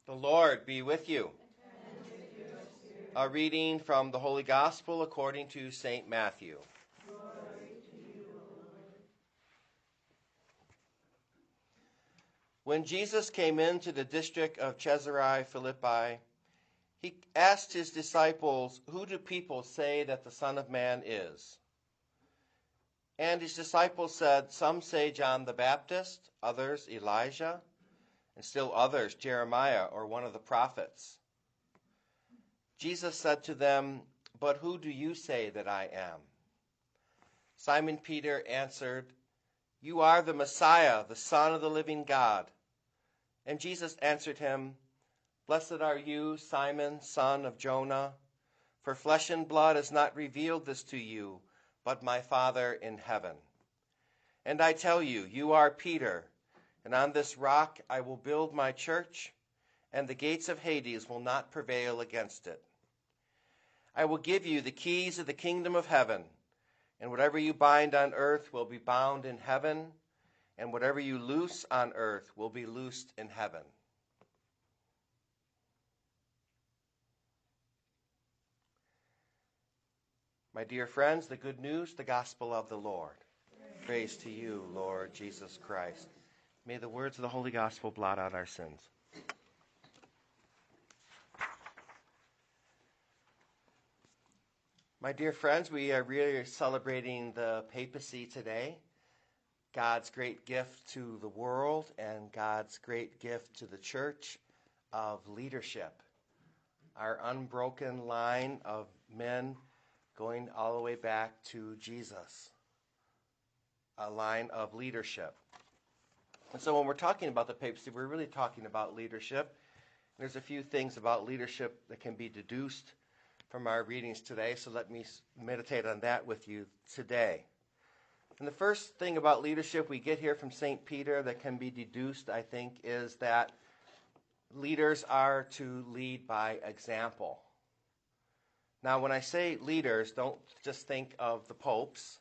The Lord be with you. And with your spirit. A reading from the Holy Gospel according to St. Matthew. Glory to you, O Lord. When Jesus came into the district of Caesarea Philippi, he asked his disciples, "Who do people say that the Son of Man is?" And his disciples said, "Some say John the Baptist, others Elijah, and still others Jeremiah or one of the prophets." Jesus said to them, "But who do you say that I am?" Simon Peter answered, "You are the Messiah, the Son of the living God." And Jesus answered him, "Blessed are you, Simon, son of Jonah, for flesh and blood has not revealed this to you, but my Father in heaven. And I tell you, you are Peter, and on this rock I will build my church, and the gates of Hades will not prevail against it. I will give you the keys of the kingdom of heaven, and whatever you bind on earth will be bound in heaven, and whatever you loose on earth will be loosed in heaven." My dear friends, the good news, the gospel of the Lord. Praise to you, Lord Jesus Christ. May the words of the Holy Gospel blot out our sins. My dear friends, we are really celebrating the papacy today, God's great gift to the world and God's great gift to the church of leadership. Our unbroken line of men going all the way back to Jesus, a line of leadership. And so when we're talking about the papacy, we're really talking about leadership. There's a few things about leadership that can be deduced from our readings today, so let me meditate on that with you today. And the first thing about leadership we get here from St. Peter that can be deduced, I think, is that leaders are to lead by example. Now, when I say leaders, don't just think of the popes,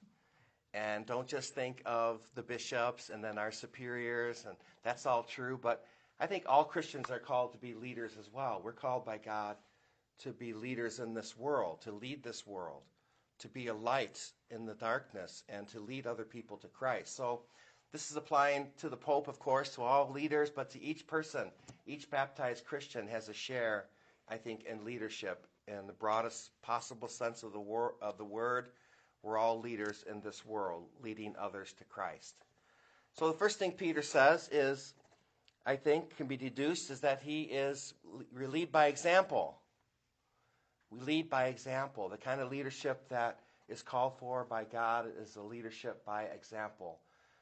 and don't just think of the bishops and then our superiors, and that's all true, but I think all Christians are called to be leaders as well. We're called by God to be leaders in this world, to lead this world, to be a light in the darkness, and to lead other people to Christ. So this is applying to the Pope, of course, to all leaders, but to each person. Each baptized Christian has a share, I think, in leadership in the broadest possible sense of the word. We're all leaders in this world, leading others to Christ. So the first thing Peter says is, I think, can be deduced, is that we lead by example. We lead by example. The kind of leadership that is called for by God is a leadership by example.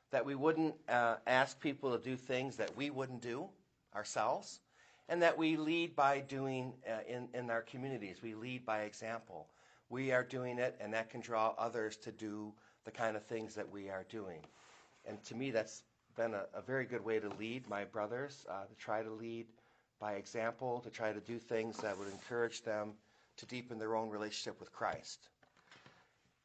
That we wouldn't ask people to do things that we wouldn't do ourselves, and that we lead by doing in our communities. We lead by example. We are doing it, and that can draw others to do the kind of things that we are doing. And to me, that's been a very good way to lead my brothers, to try to lead by example, to try to do things that would encourage them to deepen their own relationship with Christ.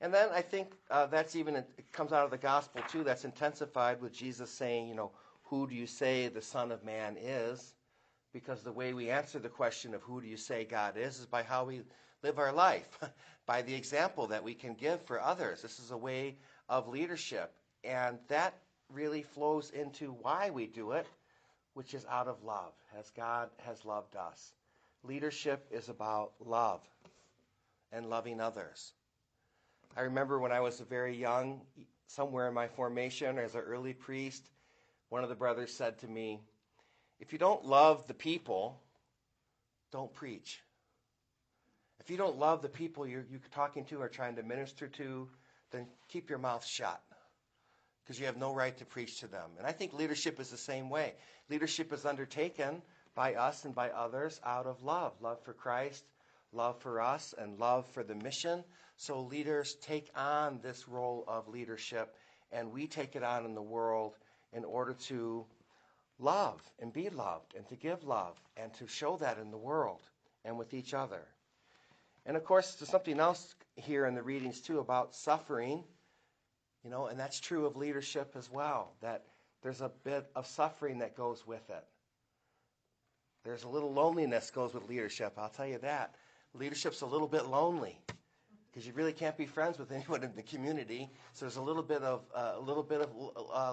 And then I think it comes out of the gospel too, that's intensified with Jesus saying, who do you say the Son of Man is? Because the way we answer the question of who do you say God is by how we live our life, by the example that we can give for others. This is a way of leadership, and that really flows into why we do it, which is out of love, as God has loved us. Leadership is about love and loving others. I remember when I was very young, somewhere in my formation as an early priest, one of the brothers said to me, "If you don't love the people, don't preach. If you don't love the people you're talking to or trying to minister to, then keep your mouth shut, because you have no right to preach to them." And I think leadership is the same way. Leadership is undertaken by us and by others out of love for Christ, love for us, and love for the mission. So leaders take on this role of leadership, and we take it on in the world in order to love and be loved and to give love and to show that in the world and with each other. And of course, there's something else here in the readings too about suffering, and that's true of leadership as well, that there's a bit of suffering that goes with it. There's a little loneliness goes with leadership. I'll tell you that. Leadership's a little bit lonely because you really can't be friends with anyone in the community. So there's a little bit of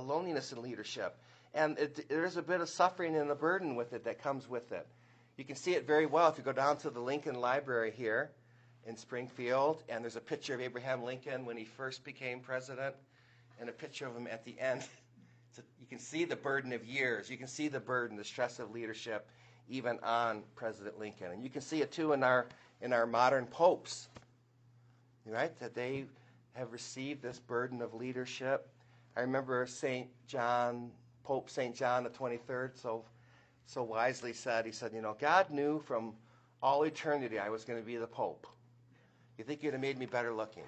loneliness in leadership, and there's a bit of suffering and a burden with it that comes with it. You can see it very well if you go down to the Lincoln Library here in Springfield, and there's a picture of Abraham Lincoln when he first became president, and a picture of him at the end. So you can see the burden of years. You can see the burden, the stress of leadership, even on President Lincoln. And you can see it too in our modern popes, right? That they have received this burden of leadership. I remember Pope St. John the 23rd, so wisely said, he said, God knew from all eternity I was going to be the Pope. You think you'd have made me better looking?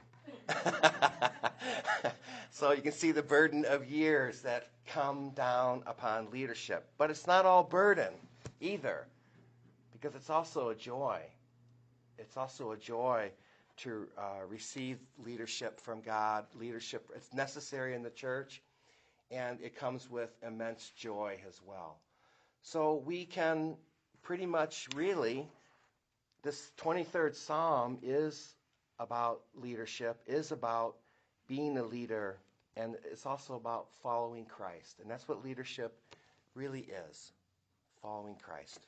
So you can see the burden of years that come down upon leadership. But it's not all burden either, because it's also a joy. It's also a joy to receive leadership from God. Leadership, it's necessary in the church, and it comes with immense joy as well. So we can pretty much really, this 23rd Psalm is about leadership, is about being a leader, and it's also about following Christ. And that's what leadership really is, following Christ.